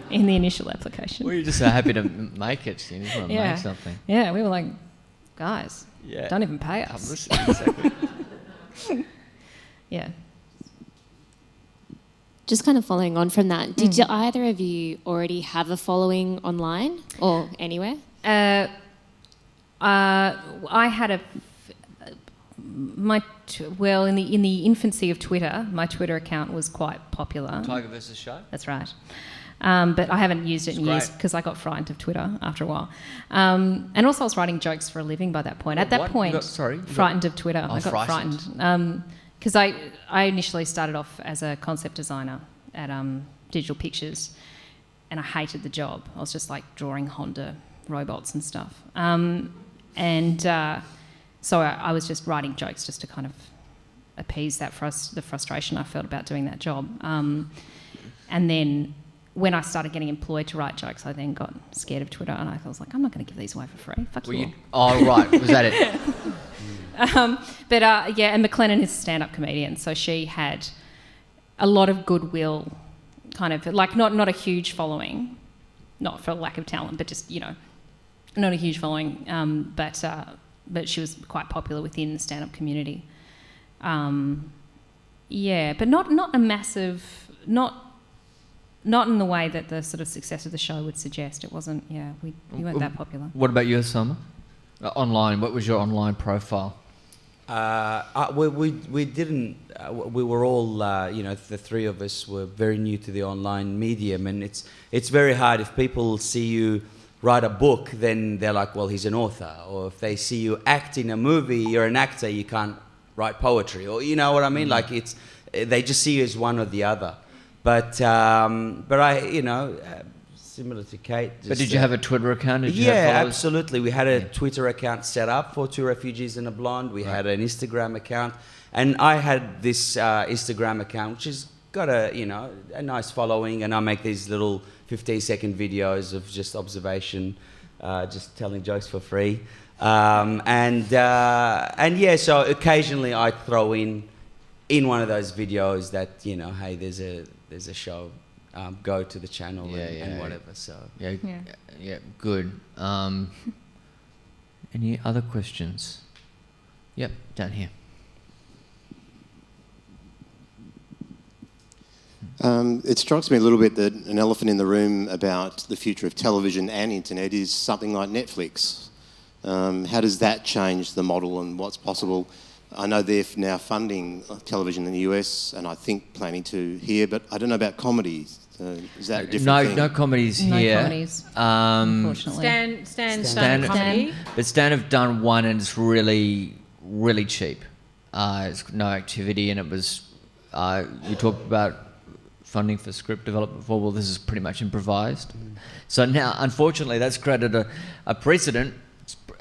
in the initial application. Well, you're just so happy to make it. You just want to make something. Yeah, we were like, guys, don't even pay us. Publicity, exactly. Yeah. Just kind of following on from that, did either of you already have a following online or anywhere? I had in the infancy of Twitter, my Twitter account was quite popular. Tiger versus Show? That's right. But I haven't used it in years because I got frightened of Twitter after a while. And also I was writing jokes for a living by that point. At that point, frightened of Twitter. I got frightened. Because I initially started off as a concept designer at Digital Pictures, and I hated the job. I was just like drawing Honda robots and stuff. So I was just writing jokes just to kind of appease that the frustration I felt about doing that job. And then when I started getting employed to write jokes, I then got scared of Twitter, and I was like, I'm not going to give these away for free. Fuck you. Oh, right. Was that it? And McLennan is a stand-up comedian, so she had a lot of goodwill, kind of like not a huge following, not for lack of talent, but just not a huge following. But she was quite popular within the stand-up community. But not a massive, not in the way that the sort of success of the show would suggest. It wasn't. We weren't that popular. What about you, Osamah? Online, what was your online profile? We didn't. We were all, the three of us were very new to the online medium, and it's very hard if people see you write a book, then they're like, well, he's an author. Or if they see you act in a movie, you're an actor, you can't write poetry. Or you know what I mean? Like they just see you as one or the other. But I, similar to Kate. But did you have a Twitter account? Did you have followers? Absolutely. We had a Twitter account set up for Two Refugees and a Blonde. We had an Instagram account. And I had this Instagram account, which has got a nice following. And I make these little 15-second videos of just observation, just telling jokes for free. So occasionally I throw in in one of those videos that, you know, hey, there's a show, go to the channel and whatever. So yeah, good. Any other questions? Yep, down here. It strikes me a little bit that an elephant in the room about the future of television and internet is something like Netflix. How does that change the model and what's possible? I know they're now funding television in the US, and I think planning to here, but I don't know about comedies. Is that a different thing? No comedies No here. comedies, Stan unfortunately. comedy. But Stan have done one, and it's really, really cheap. It's no activity, and it was. We talked about funding for script development before. Well, this is pretty much improvised. So now, unfortunately, that's created a precedent.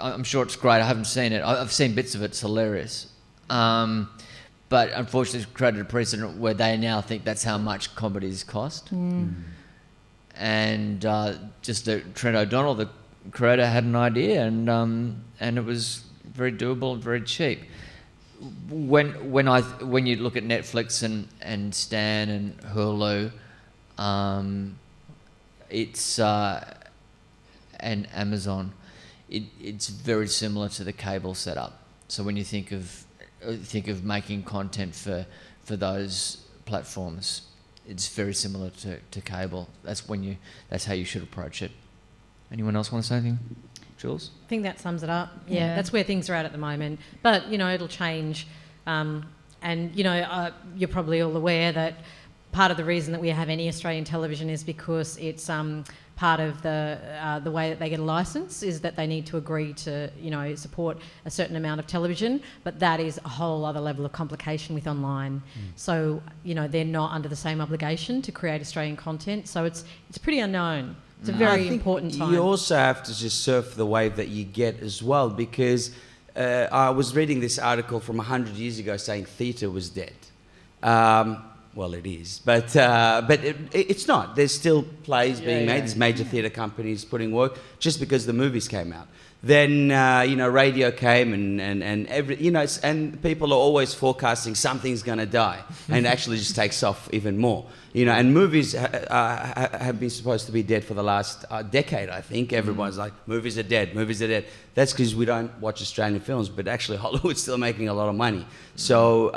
I'm sure it's great. I haven't seen it. I've seen bits of it. It's hilarious. But unfortunately, it's created a precedent where they now think that's how much comedies cost. And just Trent O'Donnell, the creator, had an idea, and it was very doable and very cheap. When you look at Netflix and Stan and Hulu, it's and Amazon, it's very similar to the cable setup. So when you think of making content for those platforms, it's very similar to cable. That's how you should approach it. Anyone else want to say anything? Jules? I think that sums it up. Yeah, that's where things are at the moment. But, you know, it'll change. And, you know, you're probably all aware that part of the reason that we have any Australian television is because it's part of the way that they get a licence is that they need to agree to, you know, support a certain amount of television. But that is a whole other level of complication with online. So, you know, they're not under the same obligation to create Australian content. So it's pretty unknown. It's a very important time. You also have to just surf the wave that you get as well, because I was reading this article from 100 years ago saying theatre was dead. Well, it is, but it's not. There's still plays being made. There's major theatre companies putting work just because the movies came out. Then you know, radio came and every, you know, and people are always forecasting something's going to die, and it actually just takes off even more. You know, and movies have been supposed to be dead for the last decade, I think. Everyone's like, movies are dead, movies are dead. That's because we don't watch Australian films, but actually Hollywood's still making a lot of money. So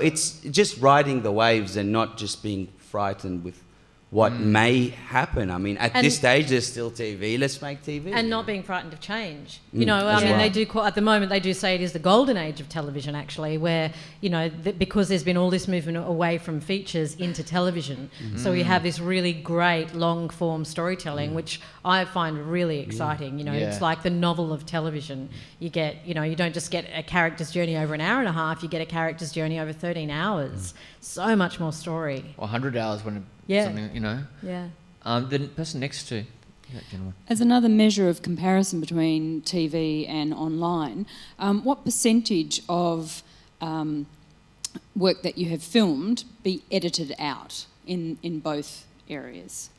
it's just riding the waves and not just being frightened with what may happen. I mean, at this stage, there's still TV. Let's make TV. And not being frightened of change. You know, I mean, they do at the moment, they do say it is the golden age of television, actually, where, you know, because there's been all this movement away from features into television. So we have this really great long-form storytelling, which I find really exciting. You know, it's like the novel of television. You get, you know, you don't just get a character's journey over an hour and a half, you get a character's journey over 13 hours. So much more story. Or 100 hours when something, you know. Yeah. The person next to that gentleman. As another measure of comparison between TV and online, what percentage of work that you have filmed be edited out in both areas?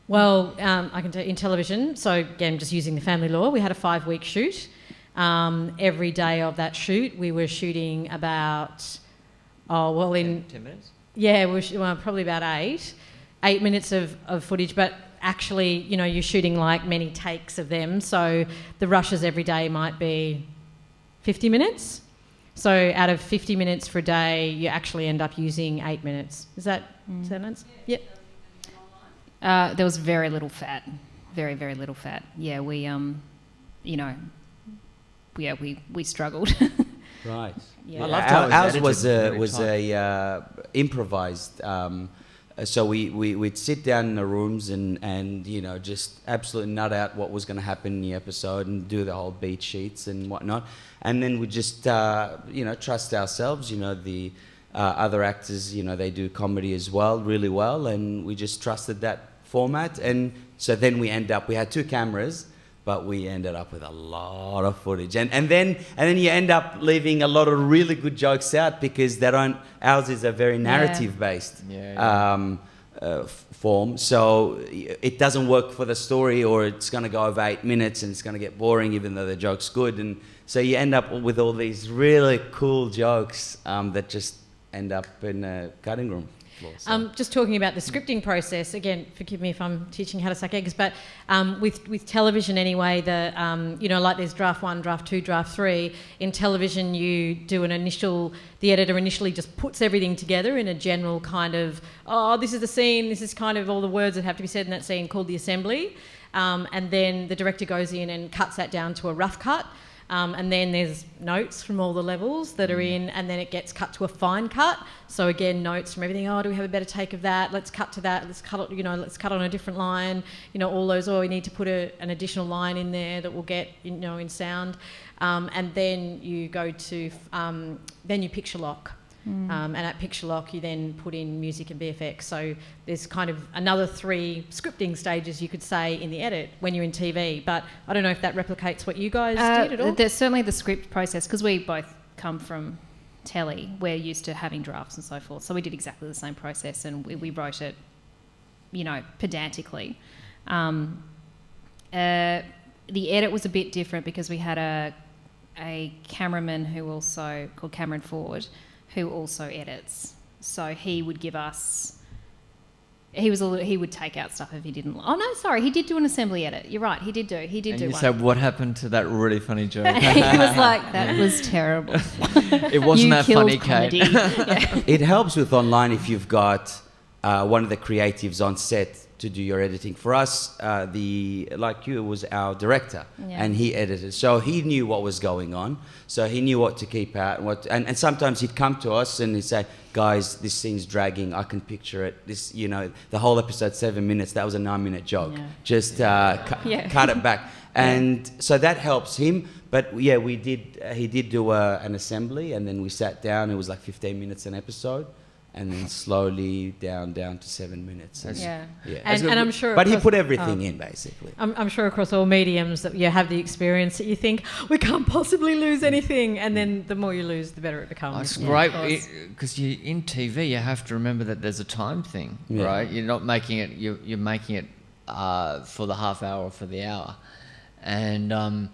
Well, I can tell you in television, so again, just using the family law, we had a 5-week shoot. Every day of that shoot, we were shooting about, 10 minutes? Yeah, probably about 8 minutes of footage, but actually, you know, you're shooting like many takes of them, so the rushes every day might be 50 minutes. So out of 50 minutes for a day, you actually end up using 8 minutes. Is that sense? Yep. There was very little fat, very, very little fat. Yeah, we, you know, we struggled. Right. Yeah. I loved how it Ours edited was a improvised. So we'd sit down in the rooms and you know, just absolutely nut out what was going to happen in the episode and do the whole beat sheets and whatnot, and then we just you know, trust ourselves. You know, the other actors, you know, they do comedy as well, really well, and we just trusted that format. And so then we had 2 cameras, but we ended up with a lot of footage, and then you end up leaving a lot of really good jokes out because ours is a very narrative based form. So it doesn't work for the story, or it's going to go over 8 minutes and it's going to get boring even though the joke's good. And so you end up with all these really cool jokes that just end up in a cutting room floor. So. Just talking about the scripting process, again, forgive me if I'm teaching how to suck eggs, but with television anyway, like there's draft 1, draft 2, draft 3. In television, you do the editor initially just puts everything together in a general kind of, this is the scene, this is kind of all the words that have to be said in that scene, called the assembly. And then the director goes in and cuts that down to a rough cut. And then there's notes from all the levels that are in, and then it gets cut to a fine cut. So again, notes from everything. Do we have a better take of that? Let's cut to that. Let's cut it. Let's cut on a different line. All those. We need to put an additional line in there that will get in sound. And then you go to then you picture lock. And at picture lock, you then put in music and VFX. So there's kind of another 3 scripting stages, you could say, in the edit when you're in TV. But I don't know if that replicates what you guys did at all. There's certainly the script process, because we both come from telly. We're used to having drafts and so forth. So we did exactly the same process, and we wrote it, pedantically. The edit was a bit different because we had a cameraman called Cameron Ford, who also edits. So he would give us... He would take out stuff if he didn't... Oh, no, sorry, he did do an assembly edit. You're right, he did do one. So what happened to that really funny joke? He was like, that was terrible. It wasn't that funny, Kate. Yeah. It helps with online if you've got one of the creatives on set to do your editing. For us, was our director, and he edited. So he knew what was going on. So he knew what to keep out and sometimes he'd come to us and he'd say, "Guys, this scene's dragging. I can picture it. This, the whole episode 7 minutes. That was a 9-minute joke. Yeah. Just cut it back." And so that helps him. But yeah, we did. He did do an assembly, and then we sat down. It was like 15 minutes an episode. And then slowly down to 7 minutes. And I'm sure... But he put everything in, basically. I'm sure across all mediums that you have the experience that you think, we can't possibly lose anything. And then the more you lose, the better it becomes. It's great, because in TV, you have to remember that there's a time thing, right? You're not making it... You're making it for the half hour or for the hour. And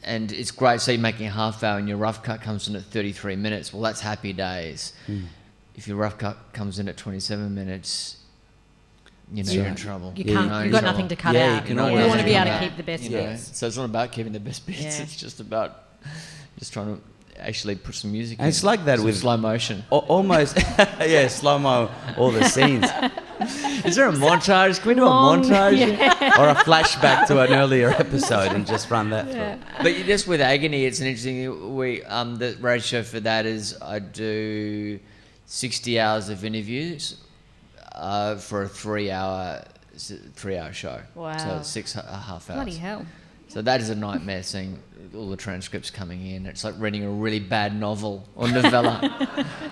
it's great. So you're making a half hour and your rough cut comes in at 33 minutes. Well, that's happy days. If your rough cut comes in at 27 minutes, you're in trouble. You've got nothing to cut out. You want to be able to keep the best bits. So it's not about keeping the best bits. Yeah. It's just about trying to actually put some music in. It's like that with slow motion. Almost, slow-mo, all the scenes. Is there a montage? Can we do a montage? Or a flashback to an earlier episode and just run that through. But just with Agony, it's an interesting... the ratio for that is I do 60 hours of interviews for a 3-hour show. Wow. So 6.5 hours. Bloody hell. So that is a nightmare, seeing all the transcripts coming in. It's like reading a really bad novel or novella.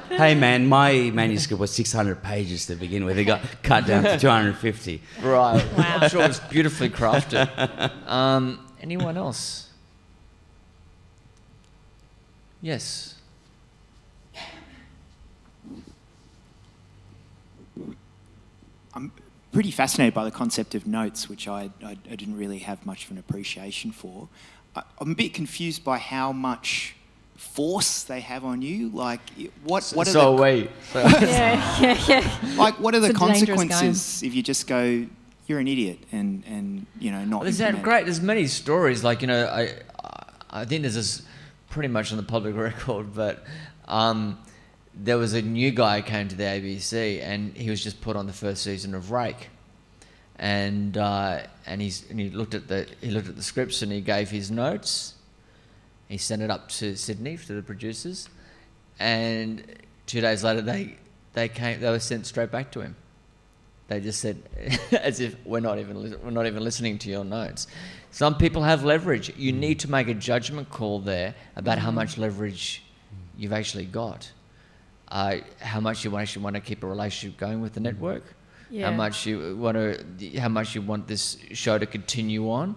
Hey man, my manuscript was 600 pages to begin with. It got cut down to 250. Right. Wow. I'm sure it was beautifully crafted. Anyone else? Yes. I'm pretty fascinated by the concept of notes, which I didn't really have much of an appreciation for. I'm a bit confused by how much force they have on you. Like, what are so the... wait. Like, what are the It's a dangerous consequences if you just go, you're an idiot, and not... Well, there's many stories. Like, I think this is pretty much on the public record, but... there was a new guy who came to the ABC, and he was just put on the first season of Rake, and he looked at the scripts and he gave his notes. He sent it up to Sydney to the producers, and 2 days later they were sent straight back to him. They just said, as if we're not even listening to your notes. Some people have leverage. You need to make a judgment call there about how much leverage you've actually got. How much you actually want to keep a relationship going with the network, how much you want this show to continue on.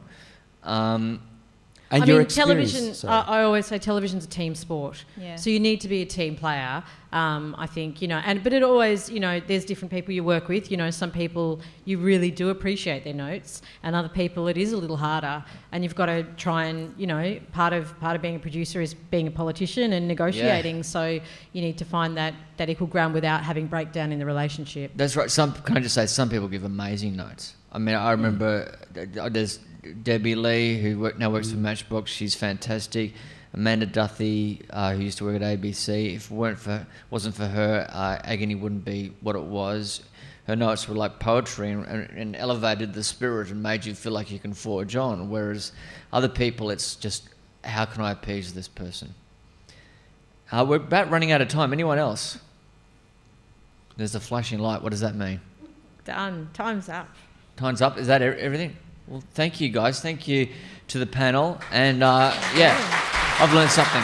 And I your mean, experience, television. sorry. I always say television's a team sport. Yeah. So you need to be a team player. I think but it always there's different people you work with. Some people you really do appreciate their notes, and other people it is a little harder. And you've got to try and part of being a producer is being a politician and negotiating. So you need to find that equal ground without having breakdown in the relationship. That's right. Can I just say, some people give amazing notes. I mean, I remember there's Debbie Lee, who now works for Matchbox. She's fantastic. Amanda Duthie, who used to work at ABC. If it wasn't for her, Agony wouldn't be what it was. Her notes were like poetry and elevated the spirit and made you feel like you can forge on. Whereas other people, it's just, how can I appease this person? We're about running out of time. Anyone else? There's a flashing light. What does that mean? Done. Time's up. Time's up. Is that everything? Well, thank you, guys. Thank you to the panel. And, I've learned something.